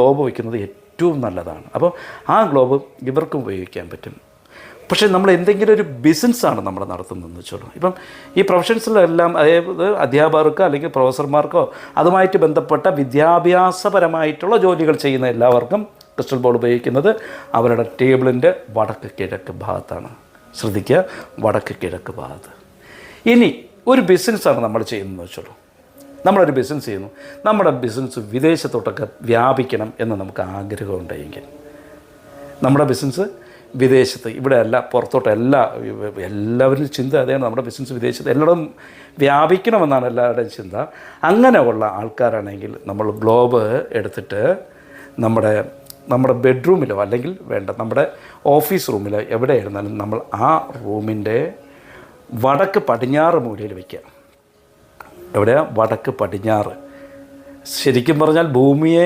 Globe വയ്ക്കുന്നത് ഏറ്റവും നല്ലതാണ്. അപ്പോൾ ആ ഗ്ലോബ് ഇവർക്കും ഉപയോഗിക്കാൻ പറ്റും. പക്ഷേ നമ്മൾ എന്തെങ്കിലും ഒരു ബിസിനസ്സാണ് നമ്മൾ നടത്തുന്നതെന്ന് വെച്ചോളൂ. ഇപ്പം ഈ പ്രൊഫഷൻസിലെല്ലാം, അതായത് അധ്യാപകർക്കോ അല്ലെങ്കിൽ പ്രൊഫസർമാർക്കോ അതുമായിട്ട് ബന്ധപ്പെട്ട വിദ്യാഭ്യാസപരമായിട്ടുള്ള ജോലികൾ ചെയ്യുന്ന എല്ലാവർക്കും ക്രിസ്റ്റൽ ബോൾ ഉപയോഗിക്കുന്നത് അവരുടെ ടേബിളിൻ്റെ വടക്ക് കിഴക്ക് ഭാഗത്താണ്. ശ്രദ്ധിക്കുക, വടക്ക് കിഴക്ക് ഭാഗത്ത്. ഇനി ഒരു ബിസിനസ്സാണ് നമ്മൾ ചെയ്യുന്നതെന്ന് വെച്ചോളൂ. നമ്മളൊരു ബിസിനസ് ചെയ്യുന്നു, നമ്മുടെ ബിസിനസ് വിദേശത്തോട്ടൊക്കെ വ്യാപിക്കണം എന്ന് നമുക്ക് ആഗ്രഹമുണ്ടെങ്കിൽ, നമ്മുടെ ബിസിനസ് വിദേശത്ത്, ഇവിടെ അല്ല പുറത്തോട്ടല്ല, എല്ലാവരും ചിന്ത അതാണ്, നമ്മുടെ ബിസിനസ് വിദേശത്ത് എല്ലായിടും വ്യാപിക്കണമെന്നാണ് എല്ലാവരുടെയും ചിന്ത. അങ്ങനെയുള്ള ആൾക്കാരാണെങ്കിൽ നമ്മൾ ഗ്ലോബ് എടുത്തിട്ട് നമ്മുടെ ബെഡ്റൂമിലോ അല്ലെങ്കിൽ നമ്മുടെ ഓഫീസ് റൂമിലോ എവിടെയായിരുന്നാലും നമ്മൾ ആ റൂമിൻ്റെ വടക്ക് പടിഞ്ഞാറ് മൂലയിൽ വയ്ക്കുക. എവിടെയാണ്? വടക്ക് പടിഞ്ഞാറ്. ശരിക്കും പറഞ്ഞാൽ ഭൂമിയെ